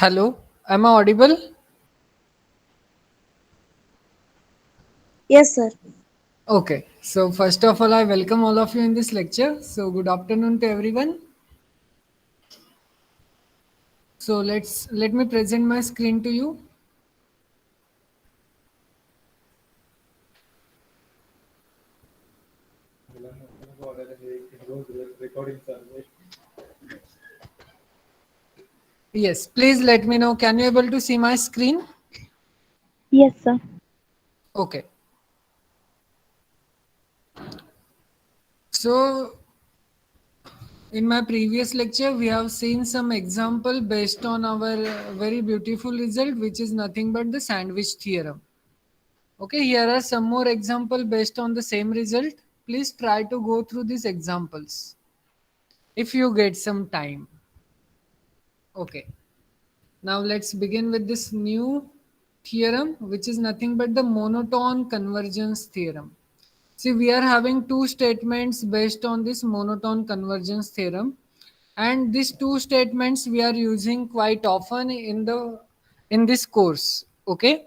Hello, am I audible? Yes, sir. Okay, so first of all, I welcome all of you in this lecture. So, good afternoon to everyone. So, let me present my screen to you. Yes, please let me know. Can you able to see my screen? Yes, sir. Okay. So, in my previous lecture, we have seen some example based on our very beautiful result, which is nothing but the sandwich theorem. Okay, here are some more example based on the same result. Please try to go through these examples if you get some time. Okay, now let's begin with this new theorem, which is nothing but the monotone convergence theorem. See, we are having two statements based on this monotone convergence theorem, and these two statements we are using quite often in this course. Okay,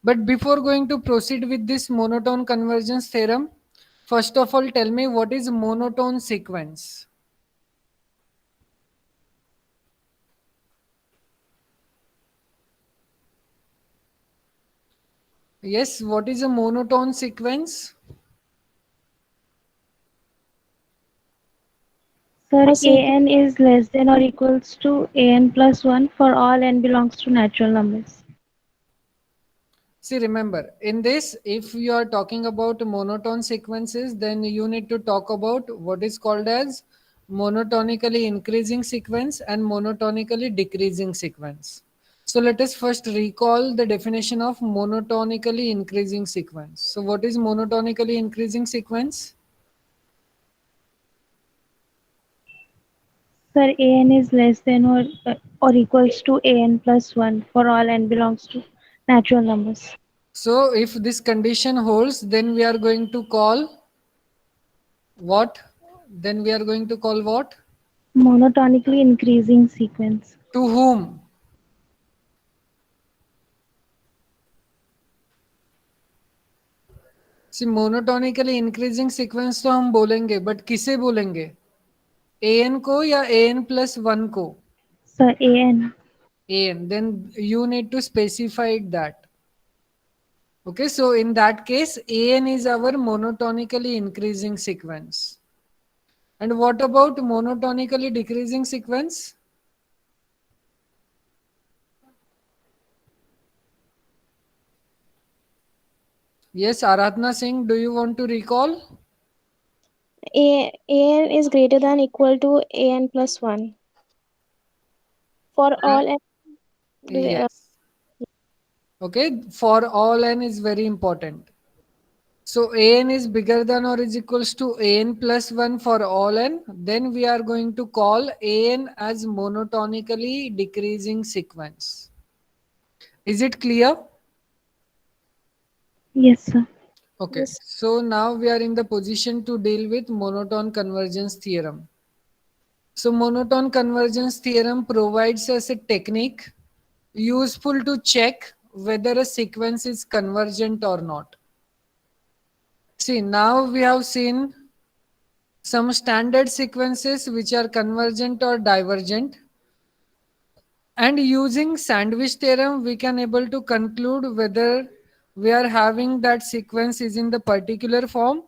but before going to proceed with this monotone convergence theorem, first of all, tell me what is monotone sequence. Yes, what is a monotone sequence? Sir, A sequence. an is less than or equals to an plus 1 for all n belongs to natural numbers. See, remember, in this, if you are talking about monotone sequences, then you need to talk about what is called as monotonically increasing sequence and monotonically decreasing sequence. So let us first recall the definition of monotonically increasing sequence. So what is monotonically increasing sequence? Sir, an is less than or equals to an plus 1 for all n belongs to natural numbers. So if this condition holds, then we are going to call what? Then we are going to call what? Monotonically increasing sequence. To whom? See monotonically increasing sequence तो हम बोलेंगे but किसे बोलेंगे ए n को या a n plus one को Sir, an. A n then you need to specified that okay so in that case an is our monotonically increasing sequence and what about monotonically decreasing sequence yes aradhna singh do you want to recall An is greater than equal to an plus 1 for Uh, all n. yes okay for all n is very important. So an is bigger than or is equals to an plus 1 for all n. Then we are going to call an as monotonically decreasing sequence. Is it clear? Yes, sir. Okay. Yes. So now we are in the position to deal with monotone convergence theorem. So monotone convergence theorem provides us a technique useful to check whether a sequence is convergent or not. See, now we have seen some standard sequences which are convergent or divergent, and using sandwich theorem we can able to conclude whether we are having that sequence is in the particular form,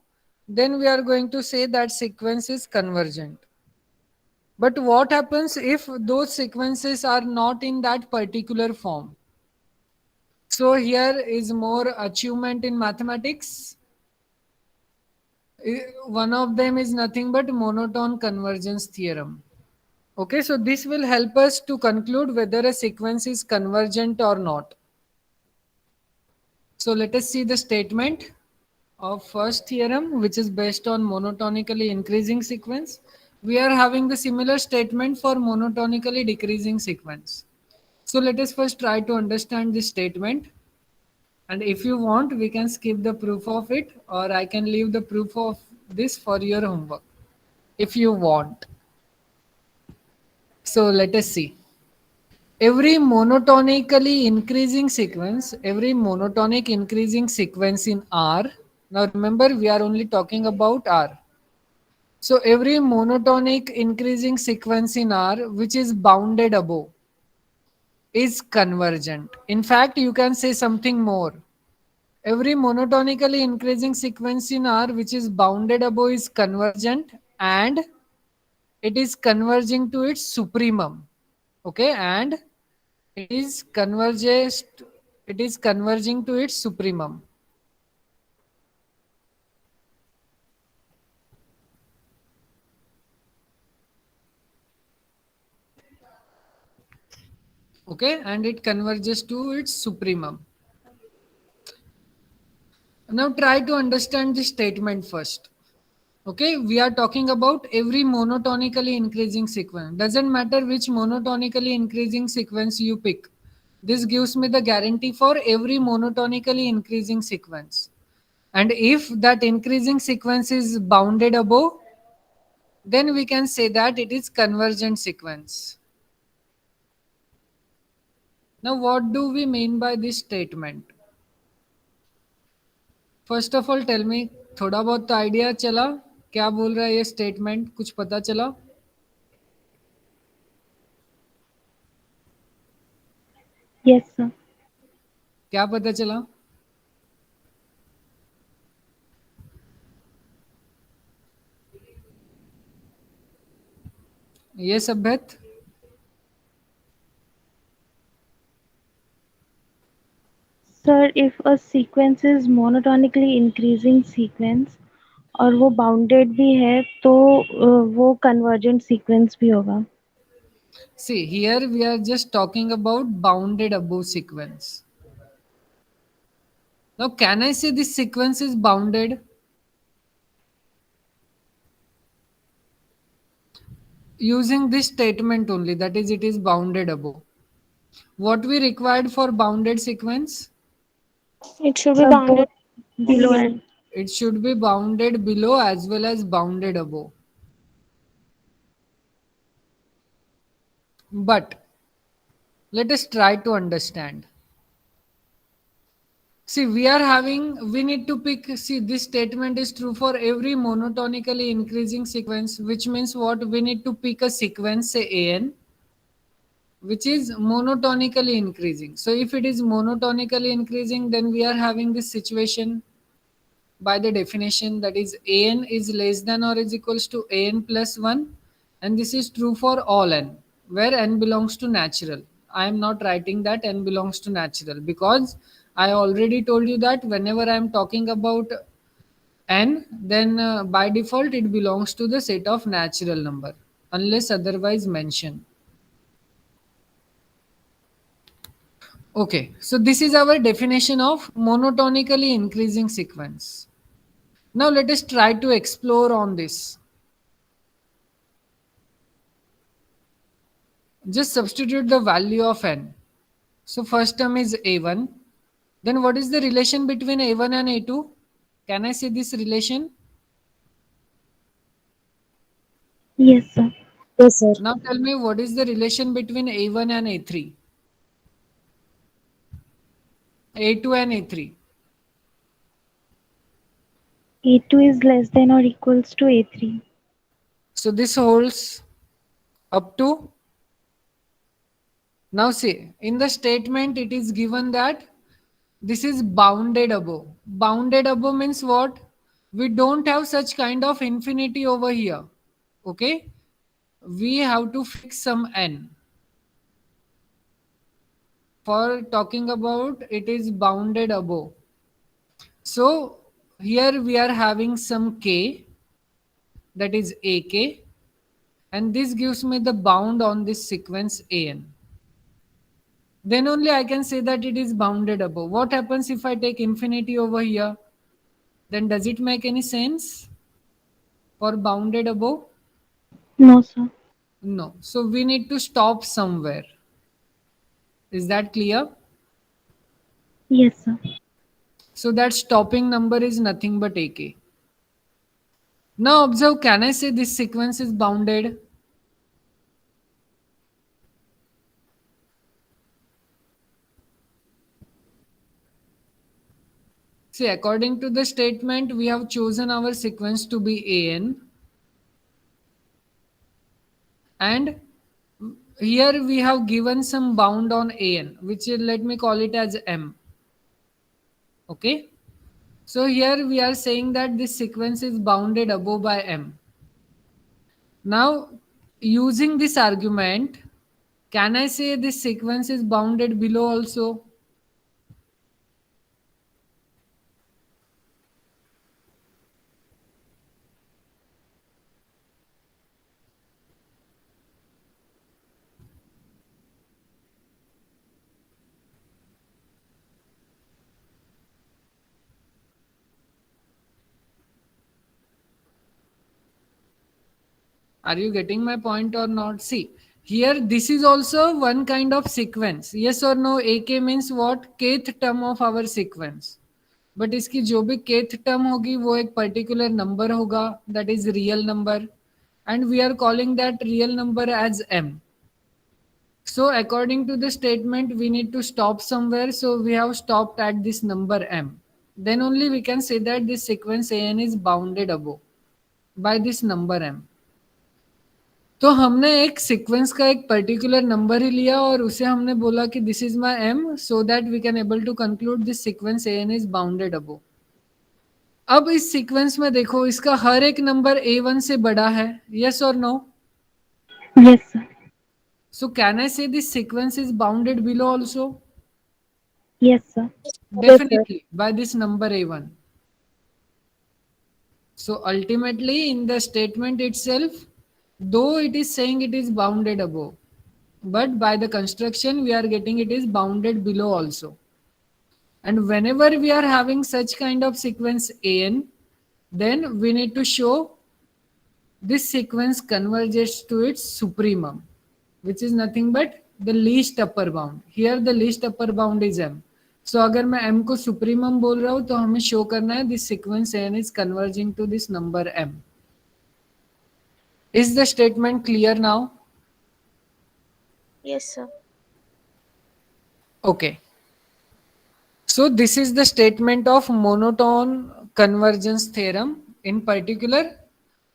then we are going to say that sequence is convergent. But what happens if those sequences are not in that particular form? So here is more achievement in mathematics. One of them is nothing but monotone convergence theorem. Okay, so this will help us to conclude whether a sequence is convergent or not. So let us see the statement of first theorem, which is based on monotonically increasing sequence. We are having the similar statement for monotonically decreasing sequence. So let us first try to understand this statement. And if you want, we can skip the proof of it, or I can leave the proof of this for your homework if you want. So let us see. every monotonically increasing sequence in R. Now remember, we are only talking about R. So every monotonic increasing sequence in R which is bounded above is convergent. In fact, you can say something more. Every monotonically increasing sequence in R which is bounded above is convergent, and it is converging to its supremum. Okay, and it is converging to its supremum. Okay, and it converges to its supremum. Now try to understand this statement first. Okay, we are talking about every monotonically increasing sequence. Doesn't matter which monotonically increasing sequence you pick. This gives me the guarantee for every monotonically increasing sequence. And if that increasing sequence is bounded above, then we can say that it is convergent sequence. Now, what do we mean by this statement? First of all tell me, थोड़ा बहुत तो idea चला क्या बोल रहा है ये statement, कुछ पता चला? Yes, sir. क्या पता चला? ये सभ्यत Sir, if a sequence is monotonically increasing sequence और वो bounded भी है तो वो convergent sequence भी होगा. see here we are just talking about bounded above sequence. Now can I say this sequence is bounded? Using this statement only, that is it is bounded above. What we required for bounded sequence? It should be Both bounded below and It should be bounded below as well as bounded above. But let us try to understand. See, we need to pick, see, this statement is true for every monotonically increasing sequence, which means what? We need to pick a sequence, say an, which is monotonically increasing. So if it is monotonically increasing, then we are having this situation by the definition, that is an is less than or is equals to an plus 1, and this is true for all n where n belongs to natural. I am not writing that n belongs to natural because I already told you that whenever I am talking about n, then by default it belongs to the set of natural number unless otherwise mentioned. Okay, so this is our definition of monotonically increasing sequence. Now let us try to explore on this. Just substitute the value of n. So first term is a1. Then what is the relation between a1 and a2? Can I see this relation? yes, sir. Yes, sir. Now tell me what is the relation between a1 and a3? a2 and a3. A2 is less than or equals to A3. So this holds up to. Now see, in the statement it is given that this is bounded above. Bounded above means what? We don't have such kind of infinity over here. Okay? We have to fix some n. For talking about it is bounded above. So here we are having some k, that is ak, and this gives me the bound on this sequence an. Then only I can say that it is bounded above. What happens if I take infinity over here? Then does it make any sense for bounded above? No, sir. No. So we need to stop somewhere. Is that clear? Yes, sir. So that stopping number is nothing but ak. Now observe, can I say this sequence is bounded? See, according to the statement, we have chosen our sequence to be an, and here we have given some bound on an, which is, let me call it as m. Okay. So here we are saying that this sequence is bounded above by m. Now, using this argument, can I say this sequence is bounded below also? Are you getting my point or not? See, here this is also one kind of sequence. Yes or no? AK means what? Kth term of our sequence. But इसकी जो भी kth term होगी वो एक particular number होगा, that is real number, and we are calling that real number as m. So according to the statement, we need to stop somewhere. So we have stopped at this number m. Then only we can say that this sequence an is bounded above by this number m. तो हमने एक sequence का एक particular number ही लिया और उसे हमने बोला कि this is my M, so that we can able to conclude this sequence N is bounded above. अब इस सीक्वेंस में देखो, इसका हर एक नंबर a1 से बड़ा है. Yes or no? Yes, sir. So can I say this sequence is bounded below also? Yes, sir. Definitely by this number a1. So ultimately in the statement itself, though it is saying it is bounded above, but by the construction we are getting it is bounded below also. And whenever we are having such kind of sequence an, then we need to show this sequence converges to its supremum, which is nothing but the least upper bound. Here the least upper bound is m. So अगर मैं m को supremum बोल रहा हूँ तो हमें show करना है this sequence n is converging to this number m. Is the statement clear now? Yes, sir. Okay. So this is the statement of monotone convergence theorem. In particular,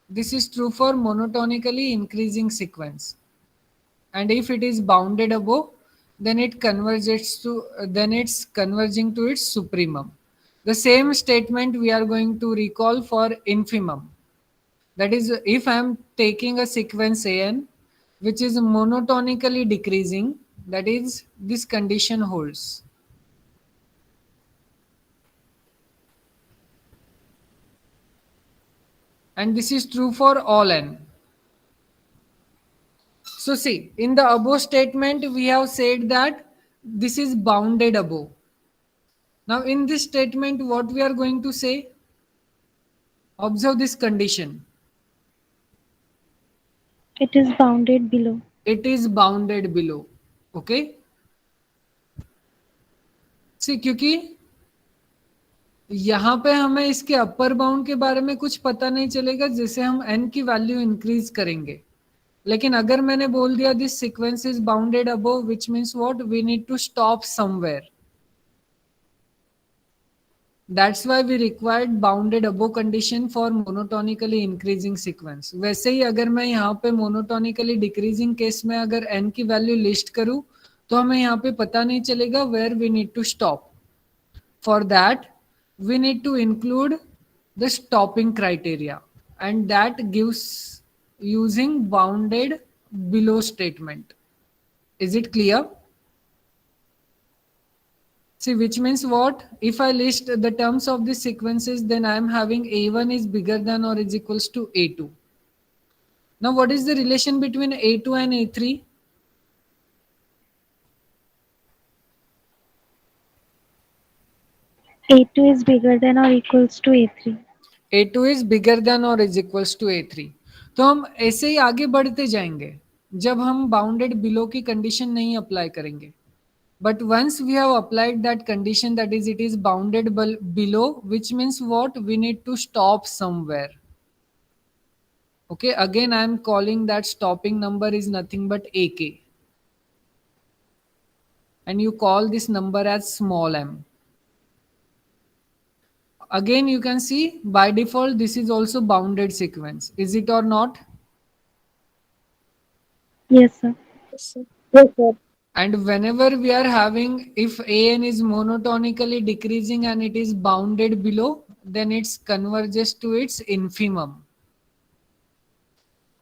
this is true for monotonically increasing sequence. And if it is bounded above, then it converges to then it's converging to its supremum. The same statement we are going to recall for infimum. That is, if I am taking a sequence an which is monotonically decreasing, that is, this condition holds. And this is true for all n. So see, in the above statement, we have said that this is bounded above. Now in this statement, what we are going to say? Observe this condition. It is bounded below. It is bounded below. Okay. See, क्योंकि यहाँ पे हमें इसके upper bound के बारे में कुछ पता नहीं चलेगा जैसे हम n की वैल्यू इंक्रीज करेंगे. लेकिन अगर मैंने बोल दिया this sequence is bounded above, which means what? We need to stop somewhere. That's why we required bounded above condition for monotonically increasing sequence. वैसे ही अगर मैं यहाँ पे monotonically decreasing केस में अगर n की वैल्यू लिस्ट करूँ तो हमें यहाँ पे पता नहीं चलेगा where we need to stop. For that, we need to include the stopping criteria, and that gives using bounded below statement. Is it clear? See, which means what? If I list the terms of the sequences, then I am having a1 is bigger than or is equals to a2. Now, what is the relation between a2 and a3? A2 is bigger than or equals to A3. a2 is bigger than or is equals to a3. तो हम ऐसे ही आगे बढ़ते जाएंगे जब हम bounded below की condition नहीं अप्लाई करेंगे. But once we have applied that condition, that is, it is bounded below, which means what? We need to stop somewhere. Okay, again I am calling that stopping number is nothing but ak. And you call this number as small m. again you can see by default this is also bounded sequence. Is it or not? Yes, sir. Yes, sir. And whenever we are having, if an is monotonically decreasing and it is bounded below, then it converges to its infimum.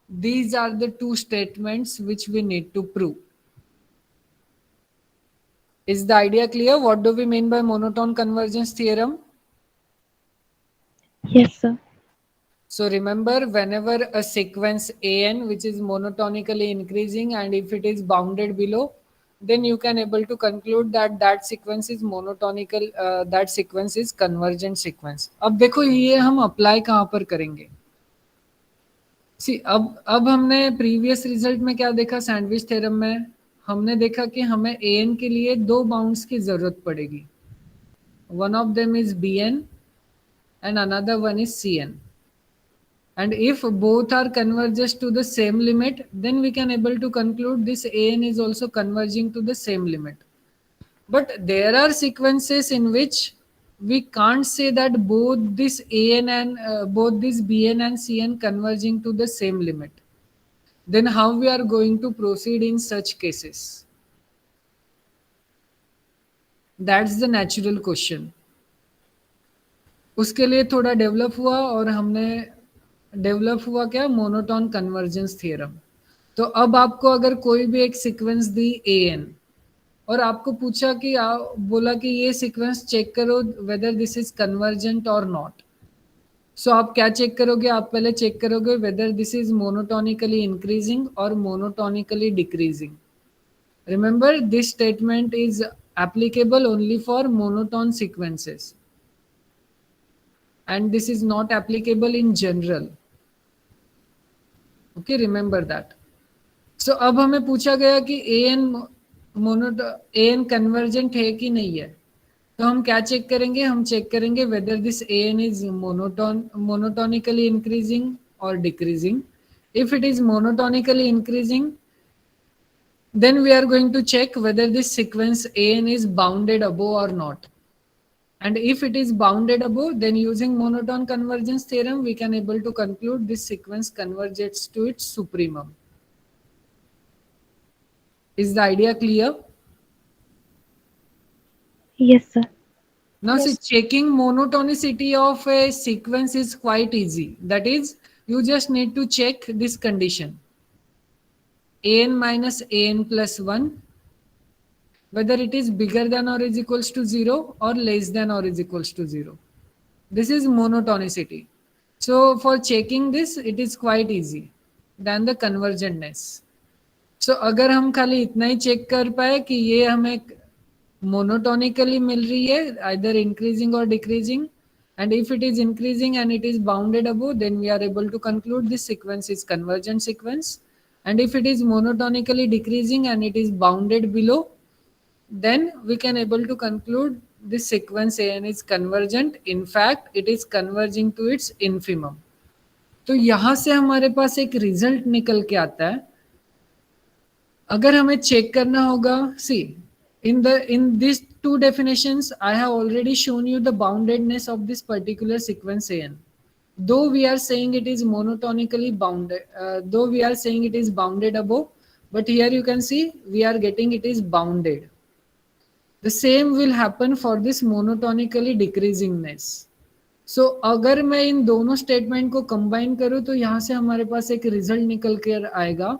These are the two statements which we need to prove. Is the idea clear? What do we mean by monotone convergence theorem? Yes, sir. So remember, whenever a sequence an which is monotonically increasing and if it is bounded below, then you can able to conclude that that sequence is monotonical, that sequence is convergent sequence. अब देखो ये हम apply कहाँ पर करेंगे? सी अब हमने previous result में क्या देखा? सैंडविच थ्योरम में हमने देखा कि हमें an के लिए दो बाउंड्स की जरूरत पड़ेगी. One of them is bn and another one is cn. And if both are converges to the same limit, then we can able to conclude this an is also converging to the same limit. But there are sequences in which we can't say that both this an and both this bn and cn converging to the same limit. Then how we are going to proceed in such cases? That's the natural question. उसके लिए थोड़ा develop हुआ और हमने develop हुआ क्या? Monotone convergence theorem. तो अब आपको अगर कोई भी एक सीक्वेंस दी an और आपको पूछा कि बोला कि ये सीक्वेंस चेक करो whether this is convergent or not. So आप क्या चेक करोगे? आप पहले चेक करोगे whether this is monotonically increasing or monotonically decreasing. Remember this statement is applicable only for monotone sequences and this is not applicable in general. Okay, remember that. So अब हमें पूछा गया कि an कन्वर्जेंट है कि नहीं है. तो हम क्या चेक करेंगे? हम चेक करेंगे whether this an is monotonically increasing और decreasing. If it is monotonically increasing, then we are going to check whether this sequence an is bounded above or not. And if it is bounded above, then using monotone convergence theorem, we can able to conclude this sequence converges to its supremum. Is the idea clear? Yes, sir. Now see, Yes. checking monotonicity of a sequence is quite easy. That is, you just need to check this condition. An minus an plus 1, whether it is bigger than or is equals to 0 or less than or is equals to 0. This is monotonicity. So for checking this, it is quite easy than the convergentness. So अगर हम खाली इतना ही check कर पाए कि ये हमें monotonically मिल रही है, either increasing or decreasing, and if it is increasing and it is bounded above, then we are able to conclude this sequence is convergent sequence. And if it is monotonically decreasing and it is bounded below, then we can able to conclude this sequence an is convergent. In fact, it is converging to its infimum. तो यहां से हमारे पास एक result निकल के आता है. अगर हमें चेक करना होगा, सी in these two definitions I have already shown you the boundedness of this particular sequence an. Though we are saying it is monotonically bounded, though we are saying it is bounded above, but here you can see we are getting it is bounded. The same will happen for this monotonically decreasingness. So अगर मैं इन दोनों statement को combine करूं तो यहाँ से हमारे पास एक रिजल्ट निकल कर आएगा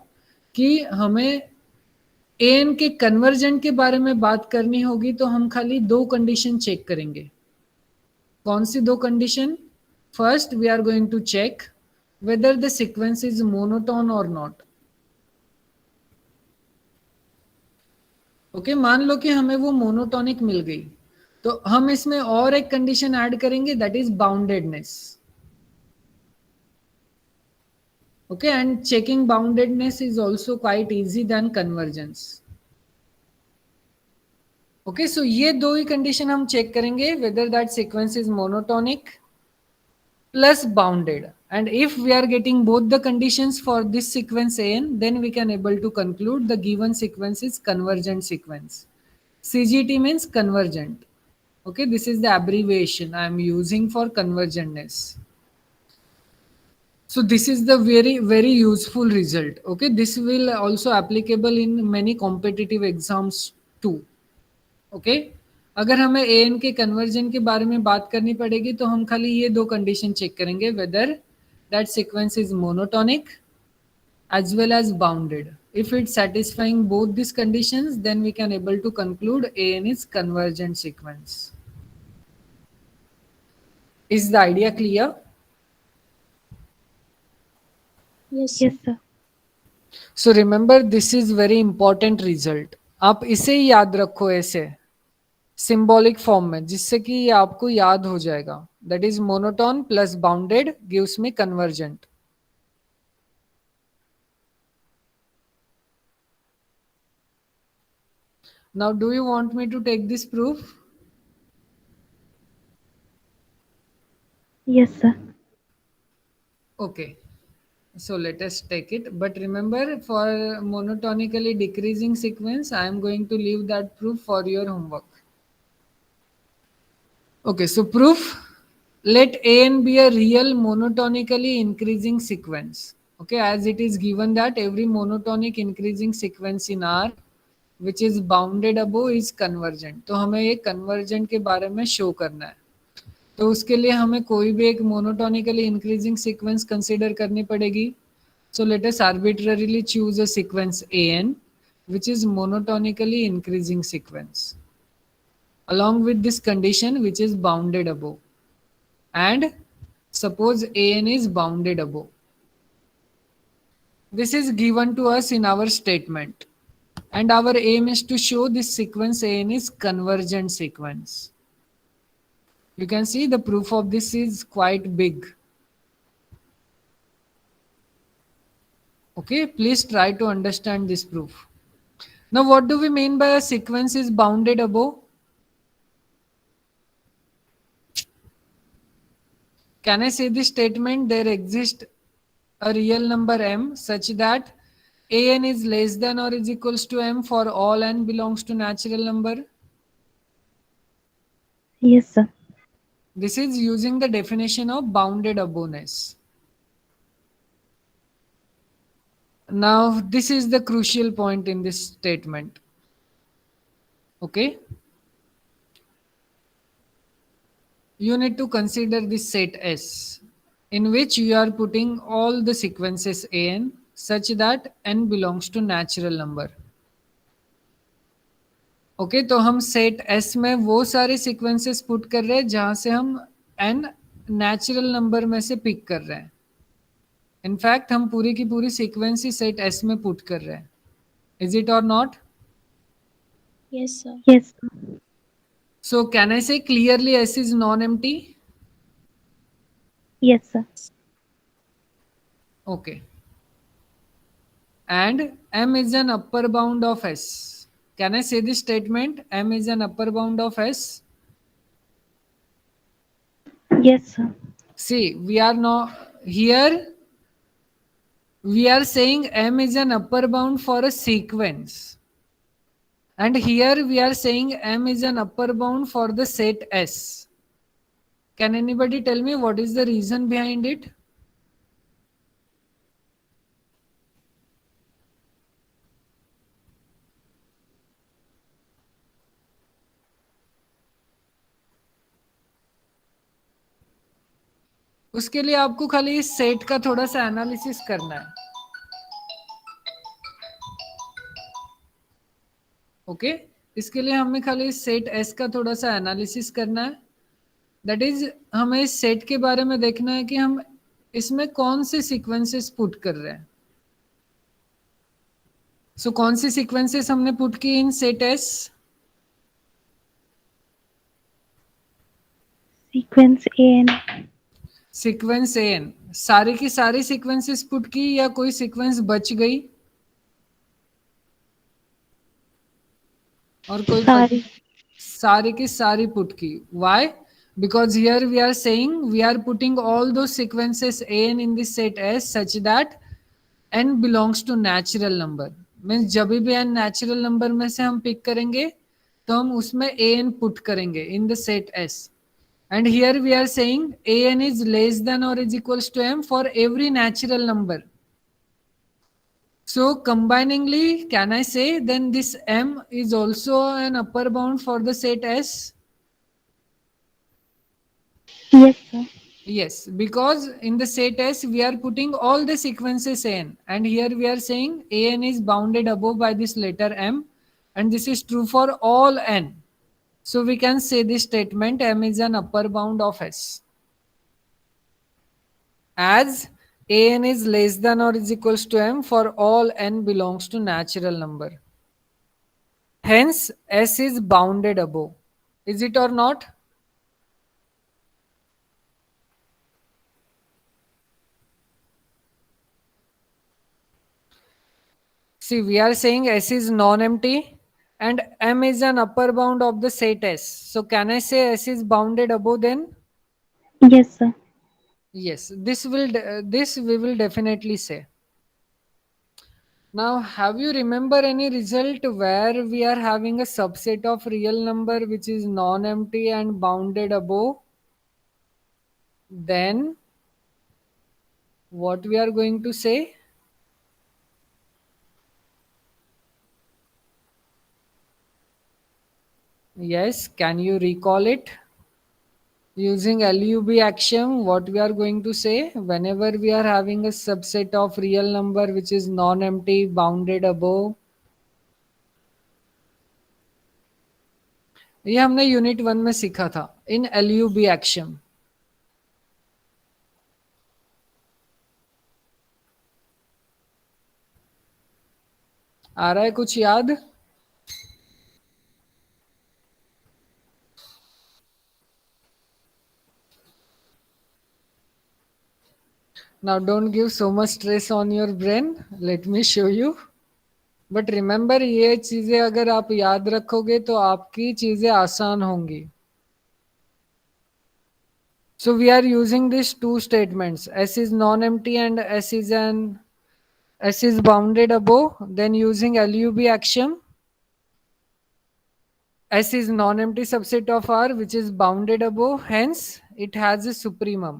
कि हमें an के कन्वर्जेंट के बारे में बात करनी होगी तो हम खाली दो कंडीशन चेक करेंगे. कौन सी दो condition? First, we are going to check whether the sequence is monotone or not. Okay, मान लो कि हमें वो मोनोटोनिक मिल गई तो हम इसमें और एक कंडीशन ऐड करेंगे, that is boundedness. Okay, and checking boundedness is also quite easy then convergence. Okay, so ये दो ही कंडीशन हम चेक करेंगे, whether that sequence is monotonic plus bounded. And if we are getting both the conditions for this sequence an, then we can able to conclude the given sequence is convergent sequence. CGT means convergent. Okay, this is the abbreviation I am using for convergentness. So this is the very useful result. Okay, this will also applicable in many competitive exams too. Okay, अगर हमें A N के conversion के बारे में बात करनी पड़ेगी तो हम खाली ये दो कंडीशन चेक करेंगे, whether that sequence is monotonic as well as bounded. If it's satisfying both these conditions, then we can able to conclude an is convergent sequence. Is the idea clear? Yes, sir. Yes, sir. So remember, this is very important result. आप इसे ही याद रखो ऐसे symbolic form में, जिससे कि ये आपको याद हो जाएगा. That is monotone plus bounded gives me convergent. Now, do you want me to take this proof? Yes, sir. Okay. So let us take it. But remember, for monotonically decreasing sequence, I am going to leave that proof for your homework. Okay, so proof. Let an be a real monotonically increasing sequence. Okay, as it is given that every monotonic increasing sequence in R which is bounded above is convergent. तो हमें ये convergent के बारे में show करना है. तो उसके लिए हमें कोई भी एक monotonically increasing sequence consider करनी पड़ेगी. So let us arbitrarily choose a sequence an which is monotonically increasing sequence along with this condition which is bounded above, and suppose an is bounded above. This is given to us in our statement, and our aim is to show this sequence an is convergent sequence. You can see the proof of this is quite big. Okay, please try to understand this proof. Now, what do we mean by a sequence is bounded above? Can I say this statement? There exists a real number m such that an is less than or is equals to m for all n belongs to natural number. Yes, sir. This is using the definition of bounded aboveness. Now, this is the crucial point in this statement. Okay. You need to consider this set S in which you are putting all the sequences an such that n belongs to natural number. Okay तो हम set S में वो सारे sequences put कर रहे हैं जहां से हम एन नेचुरल नंबर में से पिक कर रहे हैं. इनफैक्ट हम पूरी की पूरी सीक्वेंस ही सेट एस में पुट कर रहे हैं. Is it or not? Yes, sir. Yes, sir. So can I say clearly S is non empty? Yes, sir. Okay. And m is an upper bound of S. Can I say this statement? M is an upper bound of S. Yes, sir. See, we are not here. We are saying m is an upper bound for a sequence. And here we are saying m is an upper bound for the set S. Can anybody tell me what is the reason behind it? उसके लिए आपको खाली इस set का थोड़ा सा analysis करना है. ओके इसके लिए हमें खाली इस सेट एस का थोड़ा सा एनालिसिस करना है. दैट इज हमें इस सेट के बारे में देखना है कि हम इसमें कौन से सीक्वेंसेस पुट कर रहे हैं. सो कौन सी सीक्वेंसेस हमने पुट की in set S? Sequence an. Sequence n सारी की सारी सीक्वेंसेस पुट की या कोई सीक्वेंस बच गई और कोई Sorry. सारी की सारी पुट की. Why? because here we are saying we are putting all those sequences an in this set s such that n belongs to natural number. Means जब भी n नेचुरल नंबर में से हम पिक करेंगे तो हम उसमें ए एन पुट करेंगे in the set S. And here we are saying an is less than or is equals to m for every natural number. So combiningly, can I say then this m is also an upper bound for the set S? Yes, sir. Yes, because in the set S we are putting all the sequences n, and here we are saying an is bounded above by this letter m, and this is true for all n. So we can say this statement m is an upper bound of S, as an is less than or is equals to m for all n belongs to natural number. Hence, S is bounded above. Is it or not? See, we are saying S is non-empty and M is an upper bound of the set S. So can I say S is bounded above then? Yes, sir. Yes, this we will definitely say. Now, have you remember any result where we are having a subset of real number which is non-empty and bounded above? Then what we are going to say? Yes, can you recall it? Using LUB axiom, what we are going to say whenever we are having a subset of real number which is non-empty bounded above. ये हमने unit 1 में सीखा था इन LUB axiom. आ रहा है कुछ याद? Now don't give so much stress on your brain. Let me show you. But remember ये चीजें अगर आप याद रखोगे तो आपकी चीजें आसान होंगी. So we are using these two statements. S is non-empty and S is bounded above. Then using LUB axiom, S is non-empty subset of R which is bounded above. Hence, it has a supremum.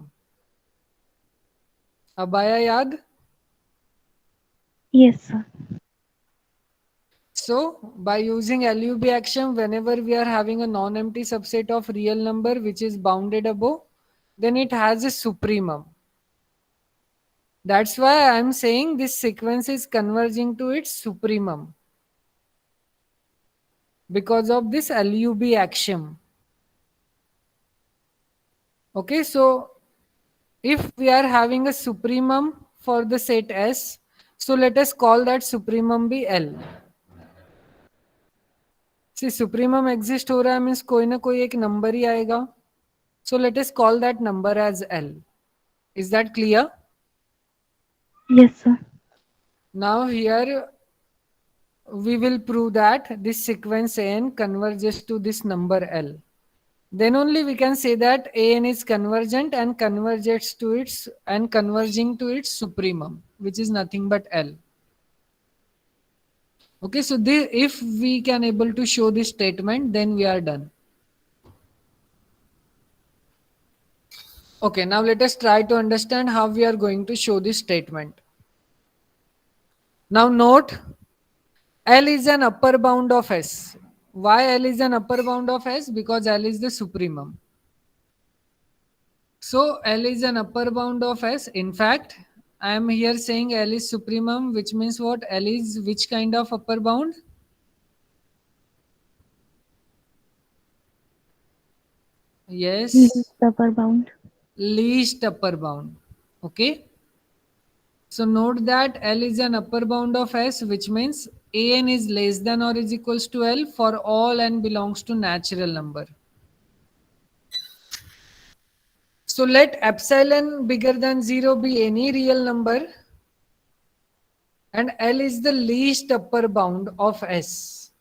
अब आया याद? Yes, sir. So, by using LUB axiom, whenever we are having a non-empty subset of real number which is bounded above, then it has a supremum. That's why I am saying this sequence is converging to its supremum because of this LUB axiom. Okay, so if we are having a supremum for the set S, so let us call that supremum be L. See, supremum exist हो रहा है means कोई ना कोई एक number ही आएगा. So let us call that number as L. Is that clear? Yes, sir. Now here we will prove that this sequence n converges to this number L. Then only we can say that an is convergent and converges to its and converging to its supremum, which is nothing but L. Okay, so if we can able to show this statement, then we are done. Okay, now let us try to understand how we are going to show this statement. Now note, L is an upper bound of S. Why L is an upper bound of S? Because L is the supremum. So L is an upper bound of S. In fact, I am here saying L is supremum, which means what? L is which kind of upper bound? Yes, Least upper bound. least upper bound. Okay. So note that L is an upper bound of S, which means an is less than or is equals to L for all n belongs to natural number. So let epsilon bigger than 0 be any real number, and L is the least upper bound of S.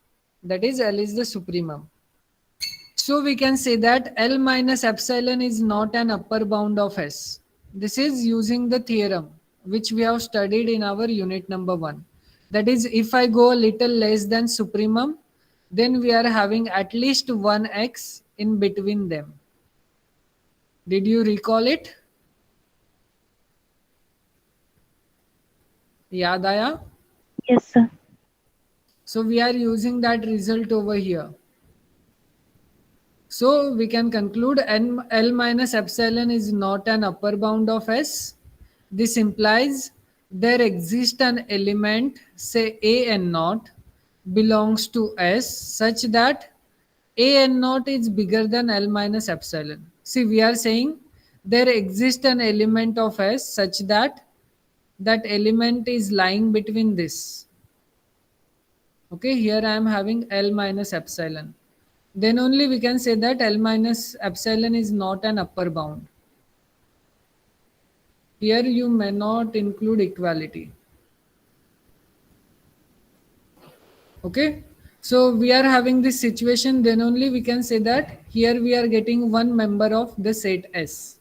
That is, L is the supremum. So we can say that L minus epsilon is not an upper bound of S. This is using the theorem which we have studied in our unit number 1. That is, if I go a little less than supremum, then we are having at least one x in between them. Did you recall it? याद आया? Yes, sir. So we are using that result over here. So we can conclude L minus epsilon is not an upper bound of S. This implies there exists an element, say A n naught, belongs to S such that A n naught is bigger than L minus epsilon. See, we are saying there exists an element of S such that that element is lying between this. Okay, here I am having L minus epsilon. Then only we can say that L minus epsilon is not an upper bound. Here you may not include equality. Okay, so we are having this situation, then only we can say that here we are getting one member of the set S.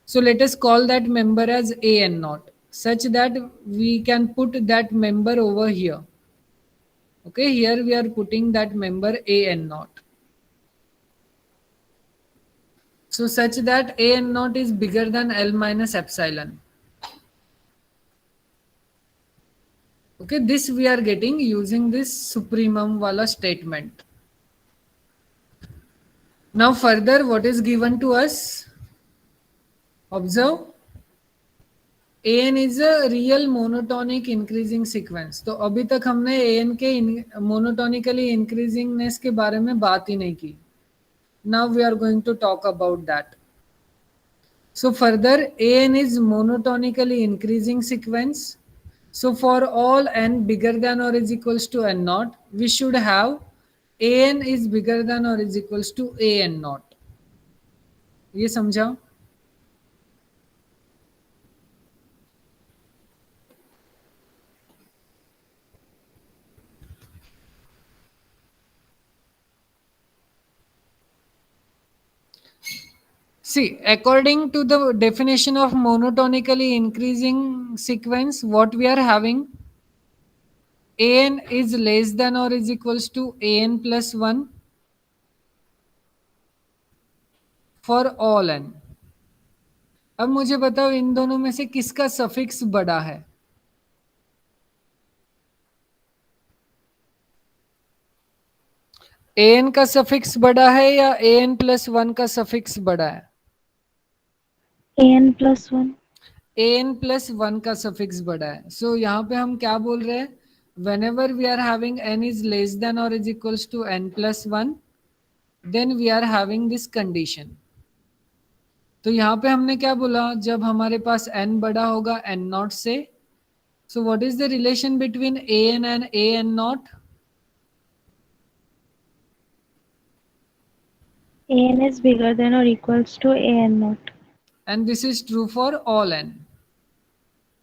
So let us call that member as A n naught, such that we can put that member over here. Okay, here we are putting that member A n naught. So such that A n naught is bigger than L minus epsilon. Okay, this we are getting using this supremum wala statement. Now further, what is given to us? Observe, an is a real monotonic increasing sequence. तो अभी तक हमने an के monotonically increasingness के बारे में बात ही नहीं की. Now we are going to talk about that. So further, an is monotonically increasing sequence. So for all n bigger than or is equals to n naught, we should have an is bigger than or is equals to an naught. ये समझा? See, according to the definition of monotonically increasing sequence, what we are having, an is less than or is equals to an plus 1 for all n. अब मुझे बताओ इन दोनों में से किसका suffix बड़ा है? an का सफिक्स बड़ा है या an प्लस 1 का सफिक्स बड़ा है? an plus 1. an प्लस 1 का सफिक्स बड़ा है. सो यहाँ पे हम क्या बोल रहे हैं? whenever we are having n is less than or is equals to n plus 1, then we are having this condition. तो यहाँ पे हमने क्या बोला? जब हमारे पास n बड़ा होगा n नॉट से, so what is the relation between an and an naught? An is bigger than or equals to an naught. And this is true for all n.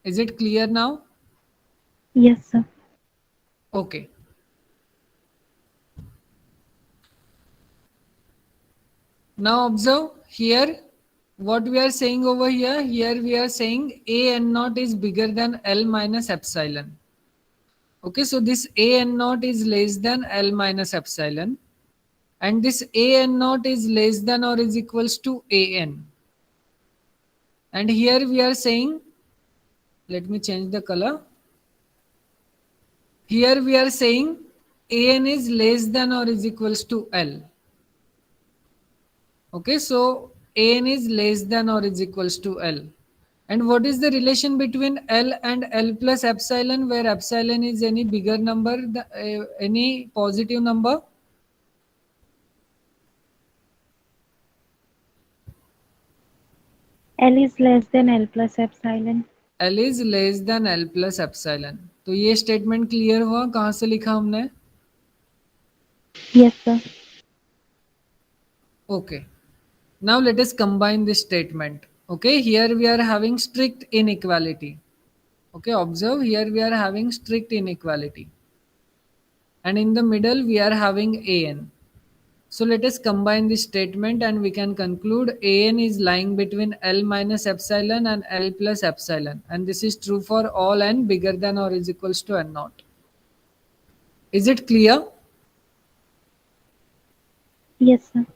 Is it clear now? Yes, sir. Okay. Now observe here what we are saying over here. Here we are saying a n naught is bigger than L minus epsilon. Okay, so this a n naught is less than L minus epsilon. And this a n naught is less than or is equals to a n. And here we are saying, let me change the color. Here we are saying an is less than or is equals to L. Okay, so an is less than or is equals to L. And what is the relation between L and L plus epsilon, where epsilon is any bigger number, any positive number? L is less than L plus epsilon. L is less than L plus epsilon. तो ये statement clear हुआ? कहाँ से लिखा हमने? Yes, sir. Okay. Now let us combine this statement. Okay, here we are having strict inequality. Okay, observe, here we are having strict inequality. And in the middle we are having an. So let us combine this statement and we can conclude an is lying between L minus epsilon and L plus epsilon. And this is true for all n bigger than or is equals to n naught. Is it clear? Yes, sir.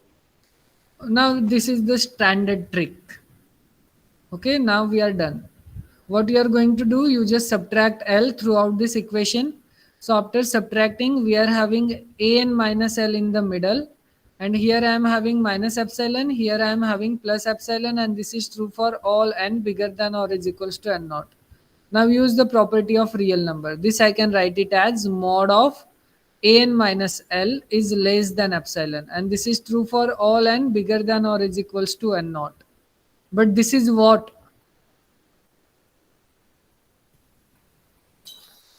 Now this is the standard trick. Okay, now we are done. What you are going to do, you just subtract L throughout this equation. So after subtracting, we are having an minus L in the middle. And here I am having minus epsilon, here I am having plus epsilon, and this is true for all n bigger than or is equals to n naught. Now use the property of real number. This I can write it as mod of an minus L is less than epsilon. And this is true for all n bigger than or is equals to n naught. But this is what?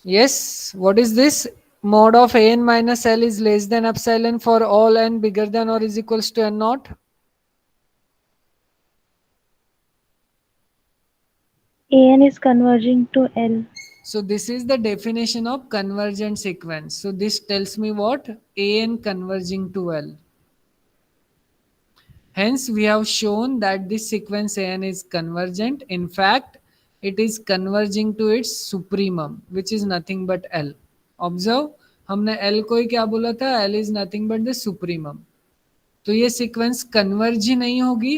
Yes, what is this? Mod of an minus L is less than epsilon for all n bigger than or is equals to n naught. An is converging to L. So this is the definition of convergent sequence. So this tells me what? An converging to L. Hence, we have shown that this sequence an is convergent. In fact, it is converging to its supremum, which is nothing but L. Observe, हमने L को ही क्या बोला था? L is nothing but the supremum. तो ये sequence converge ही नहीं होगी,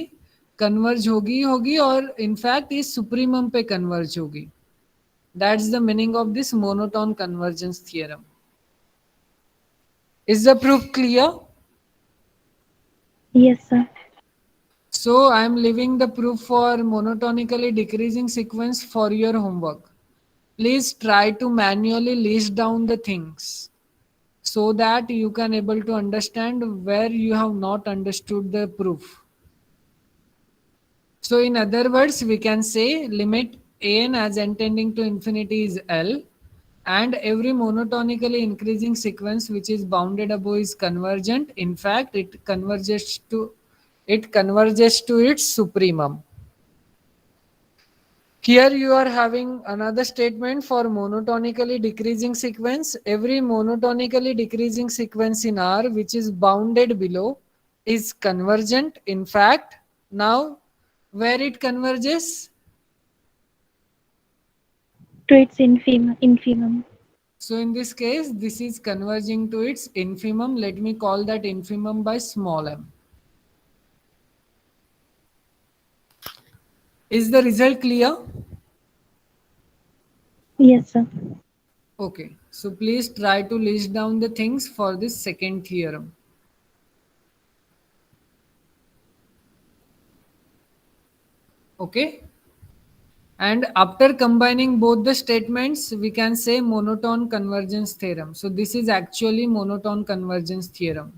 converge होगी होगी और इनफैक्ट ये सुप्रीमम पे कन्वर्ज होगी. That's the meaning of this monotone convergence theorem. Is the proof clear? Yes, sir. So I am leaving the proof for monotonically decreasing sequence for your homework. Please try to manually list down the things so that you can able to understand where you have not understood the proof. So in other words, we can say limit an as n tending to infinity is L, and every monotonically increasing sequence which is bounded above is convergent. In fact, it converges to its supremum. Here you are having another statement for monotonically decreasing sequence. Every monotonically decreasing sequence in R which is bounded below is convergent. In fact, now where it converges? To its infimum. So in this case, this is converging to its infimum. Let me call that infimum by small m. Is the result clear? Yes, sir. Okay, so please try to list down the things for this second theorem. Okay, and after combining both the statements, we can say monotone convergence theorem. So this is actually monotone convergence theorem.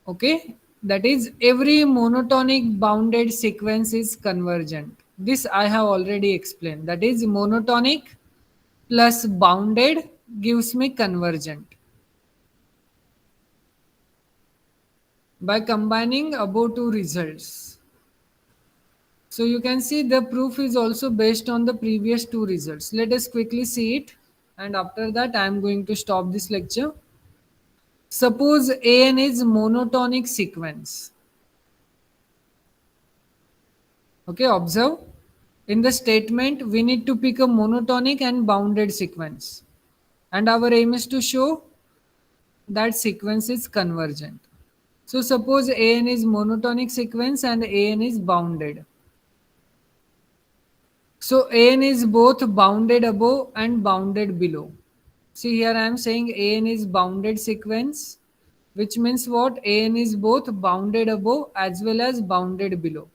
Okay, that is every monotonic bounded sequence is convergent. This I have already explained. That is monotonic plus bounded gives me convergent. By combining above two results. So you can see the proof is also based on the previous two results. Let us quickly see it, and after that I am going to stop this lecture. Suppose An is monotonic sequence. Okay, observe. In the statement, we need to pick a monotonic and bounded sequence. And our aim is to show that sequence is convergent. So suppose An is monotonic sequence and An is bounded. So An is both bounded above and bounded below. See here I am saying An is bounded sequence, which means what? An is both bounded above as well as bounded below.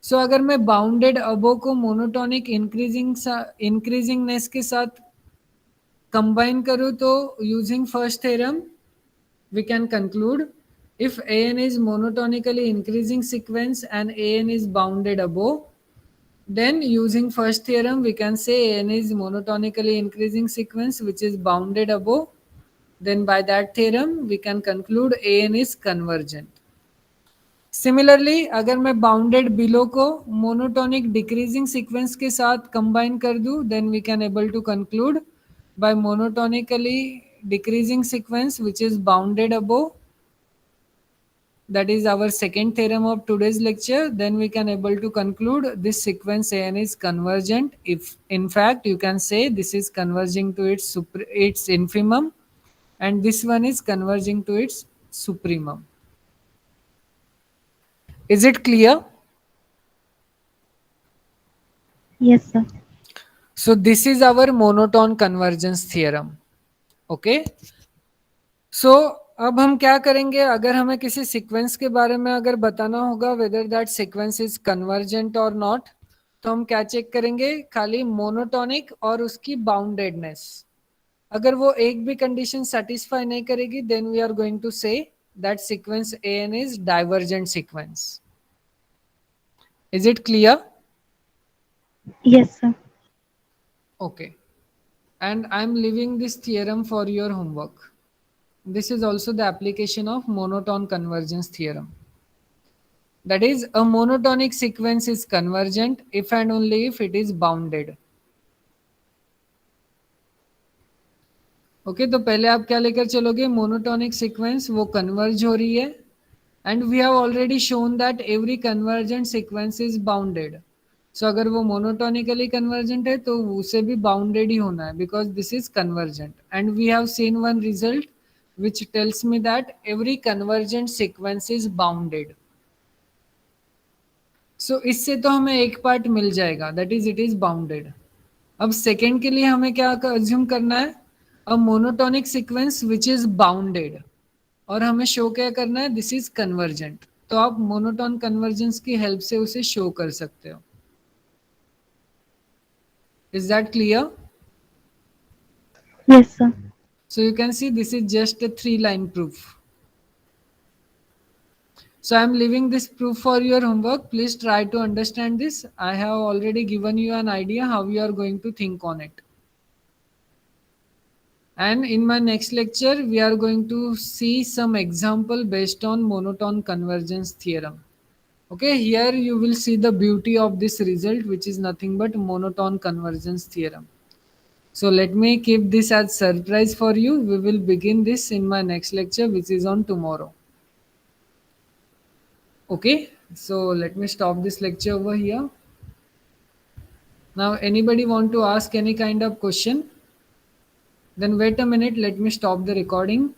So अगर मैं bounded अबो को monotonic इंक्रीजिंगनेस के साथ combine करूँ तो using first theorem we can conclude if An is monotonically increasing sequence and An is bounded above, then using first theorem we can say An is monotonically increasing sequence which is bounded above. Then by that theorem we can conclude An is convergent. Similarly अगर मैं bounded below को monotonic decreasing sequence के साथ combine कर दूं then we can able to conclude by monotonically decreasing sequence which is bounded above. That is our second theorem of today's lecture. Then we can able to conclude this sequence An is convergent. If in fact you can say this is converging to its infimum, and this one is converging to its supremum. Is it clear? Yes, sir. So this is our monotone convergence theorem. Okay. सो अब हम क्या करेंगे, अगर हमें किसी sequence के बारे में अगर बताना होगा weather that sequence is convergent or not, तो हम क्या चेक करेंगे, खाली मोनोटोनिक और उसकी बाउंडेडनेस. अगर वो एक भी कंडीशन सेटिस्फाई नहीं करेगी, then we are going to say that sequence N is divergent sequence. Is it clear? Yes, sir. Okay. And I am leaving this theorem for your homework. This is also the application of monotone convergence theorem. That is, a monotonic sequence is convergent if and only if it is bounded. Okay, तो पहले आप क्या लेकर चलोगे, monotonic sequence वो converge हो रही है, and we have already shown that every convergent sequence is bounded. So अगर वो मोनोटोनिकली कन्वर्जेंट है तो उसे भी बाउंडेड ही होना है, because this is convergent. And we have seen one result which tells me that every convergent sequence is bounded. So इससे तो हमें एक पार्ट मिल जाएगा, that is it is bounded. अब सेकेंड के लिए हमें क्या अज्यूम करना है, a monotonic sequence which is bounded, और हमें शो क्या करना है, दिस इज कन्वर्जेंट. तो आप मोनोटोन कन्वर्जेंस की हेल्प से उसे शो कर सकते हो. Is that clear? Yes, sir. So you can see this is just a 3-line proof. So I am leaving this proof for your homework. Please try to understand this. I have already given you an idea how you are going to think on it. And in my next lecture, we are going to see some example based on monotone convergence theorem. Okay, here you will see the beauty of this result, which is nothing but monotone convergence theorem. So let me keep this as surprise for you. We will begin this in my next lecture, which is on tomorrow. Okay, so let me stop this lecture over here. Now anybody want to ask any kind of question? Then wait a minute, let me stop the recording.